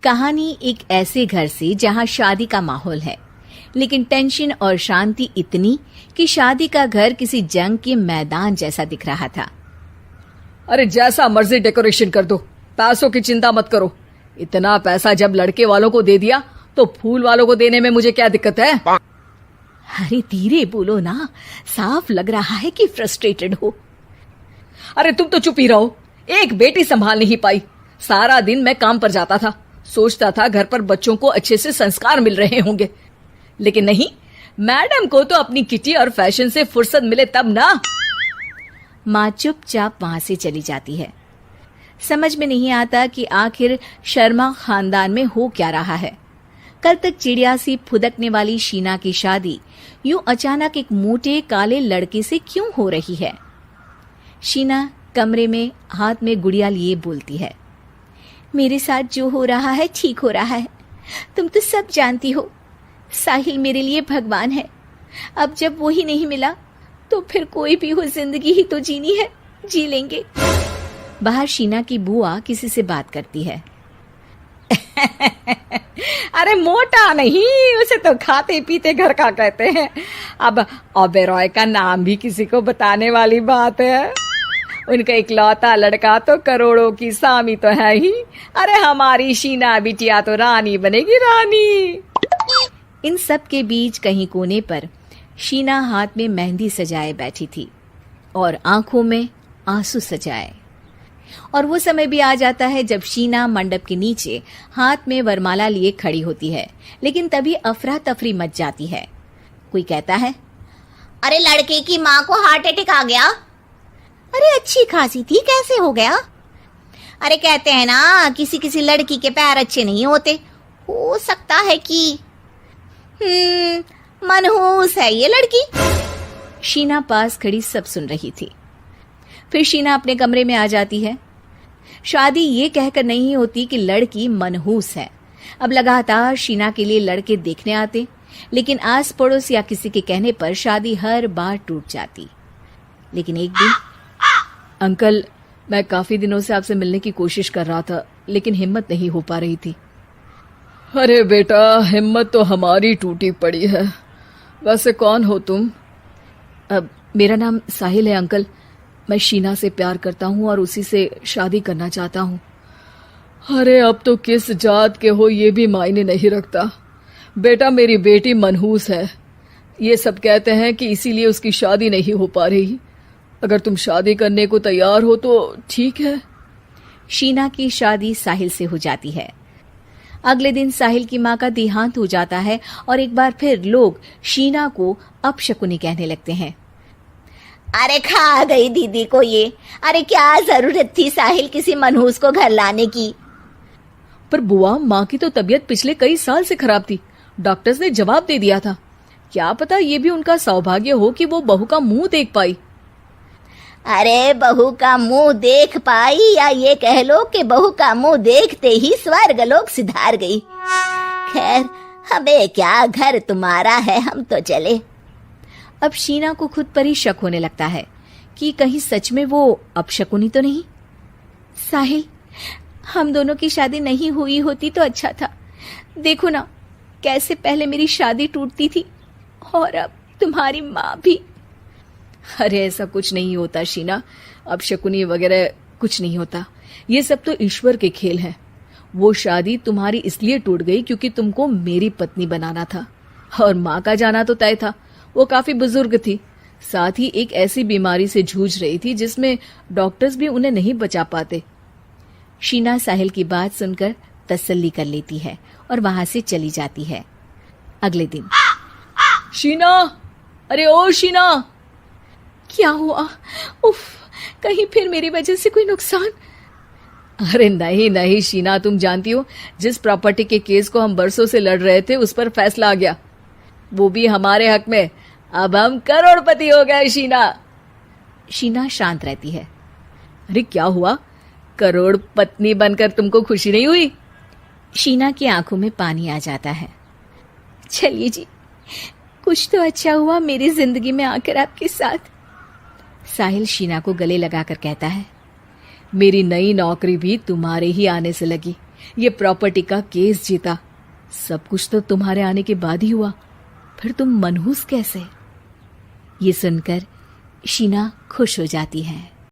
कहानी एक ऐसे घर से जहां शादी का माहौल है, लेकिन टेंशन और शांति इतनी कि शादी का घर किसी जंग के मैदान जैसा दिख रहा था। अरे जैसा मर्जी डेकोरेशन कर दो, पैसों की चिंता मत करो। इतना पैसा जब लड़के वालों को दे दिया तो फूल वालों को देने में मुझे क्या दिक्कत है? अरे धीरे बोलो ना, साफ लग रहा है कि फ्रस्ट्रेटेड हो। अरे तुम तो चुप ही रहो। एक बेटी संभाल नहीं पाई। सारा दिन मैं काम पर जाता था, सोचता था घर पर बच्चों को अच्छे से संस्कार मिल रहे होंगे, लेकिन नहीं, मैडम को तो अपनी किटी और फैशन से फुर्सत मिले तब ना। माँ चुपचाप वहां से चली जाती है। समझ में नहीं आता कि आखिर शर्मा खानदान में हो क्या रहा है। कल तक चिड़िया सी फुदकने वाली शीना की शादी यूं अचानक एक मोटे काले लड़के से क्यों हो रही है? शीना कमरे में हाथ में गुड़िया लिए बोलती है, मेरे साथ जो हो रहा है ठीक हो रहा है। तुम तो सब जानती हो, साहिल मेरे लिए भगवान है। अब जब वो ही नहीं मिला तो फिर कोई भी हो, जिंदगी ही तो जीनी है, जी लेंगे। बाहर शीना की बुआ किसी से बात करती है। अरे मोटा नहीं, उसे तो खाते पीते घर का कहते हैं। अब ओबेरॉय का नाम भी किसी को बताने वाली बात है। उनका इकलौता लड़का तो करोड़ों की सामी तो है ही। अरे हमारी शीना बिटिया तो रानी बनेगी, रानी। इन सब के बीच कहीं कोने पर शीना हाथ में मेहंदी सजाए बैठी थी और आंखों में आंसू सजाए। और वो समय भी आ जाता है जब शीना मंडप के नीचे हाथ में वरमाला लिए खड़ी होती है, लेकिन तभी अफरा तफरी मच जाती है। कोई कहता है, अरे लड़के की माँ को हार्ट अटैक आ गया। अरे अच्छी खासी थी, कैसे हो गया? अरे कहते हैं ना, किसी किसी लड़की के पैर अच्छे नहीं होते। हो सकता है कि मनहूस है ये लड़की। शीना पास खड़ी सब सुन रही थी। फिर शीना अपने कमरे में आ जाती है। शादी ये कहकर नहीं होती कि लड़की मनहूस है। अब लगातार शीना के लिए लड़के देखने आते, लेकिन आस पड़ोस या किसी के कहने पर शादी हर बार टूट जाती। लेकिन एक दिन, अंकल, मैं काफी दिनों से आपसे मिलने की कोशिश कर रहा था, लेकिन हिम्मत नहीं हो पा रही थी। अरे बेटा, हिम्मत तो हमारी टूटी पड़ी है। वैसे कौन हो तुम? अब मेरा नाम साहिल है अंकल। मैं शीना से प्यार करता हूँ और उसी से शादी करना चाहता हूँ। अरे अब तो किस जात के हो ये भी मायने नहीं रखता। बेटा, मेरी बेटी मनहूस है। ये सब कहते हैं कि इसीलिए उसकी शादी नहीं हो पा रही। अगर तुम शादी करने को तैयार हो तो ठीक है। शीना की शादी साहिल से हो जाती है। अगले दिन साहिल की माँ का देहांत हो जाता है और एक बार फिर लोग शीना को अपशकुनी कहने लगते हैं। अरे खा गई दीदी को ये। अरे क्या जरूरत थी साहिल किसी मनहूस को घर लाने की? पर बुआ, माँ की तो तबीयत पिछले कई साल से खराब थी। डॉक्टर्स ने जवाब दे दिया था। क्या पता ये भी उनका सौभाग्य हो कि वो बहू का मुंह देख पाई। अरे बहू का मुंह देख पाई, या ये कह लो कि बहू का मुंह देखते ही स्वर्ग लोक सिधार गई। खैर, हमें क्या, घर तुम्हारा है, हम तो चले। अब शीना को खुद पर ही शक होने लगता है कि कहीं सच में वो अपशकुनी तो नहीं। साहिल, हम दोनों की शादी नहीं हुई होती तो अच्छा था। देखो ना, कैसे पहले मेरी शादी टूटती थी और अब तुम्हारी माँ भी। अरे ऐसा कुछ नहीं होता शीना, अपशकुनी वगैरह कुछ नहीं होता। ये सब तो ईश्वर के खेल हैं। वो शादी तुम्हारी इसलिए टूट गई क्योंकि तुमको मेरी पत्नी बनाना था, और माँ का जाना तो तय था। वो काफी बुजुर्ग थी, साथ ही एक ऐसी बीमारी से जूझ रही थी जिसमें डॉक्टर्स भी उन्हें नहीं बचा पाते। शीना साहिल की बात सुनकर तसल्ली कर लेती है और वहां से चली जाती है। अगले दिन, शीना, अरे ओ शीना। क्या हुआ? उफ, कहीं फिर मेरी वजह से कोई नुकसान? अरे नहीं नहीं शीना, तुम जानती हो, जिस प्रॉपर्टी के केस को हम बरसों से लड़ रहे थे उस पर फैसला आ गया, वो भी हमारे हक में। अब हम करोड़पति हो गए शीना। शीना शांत रहती है। अरे क्या हुआ? करोड़ पत्नी बनकर तुमको खुशी नहीं हुई? शीना की आंखों में पानी आ जाता है। चलिए जी, कुछ तो अच्छा हुआ मेरी जिंदगी में आकर आपके साथ। साहिल शीना को गले लगाकर कहता है, मेरी नई नौकरी भी तुम्हारे ही आने से लगी। ये प्रॉपर्टी का केस जीता। सब कुछ तो तुम्हारे आने के बाद ही हुआ, फिर तुम मनहूस कैसे? ये सुनकर शीना खुश हो जाती है।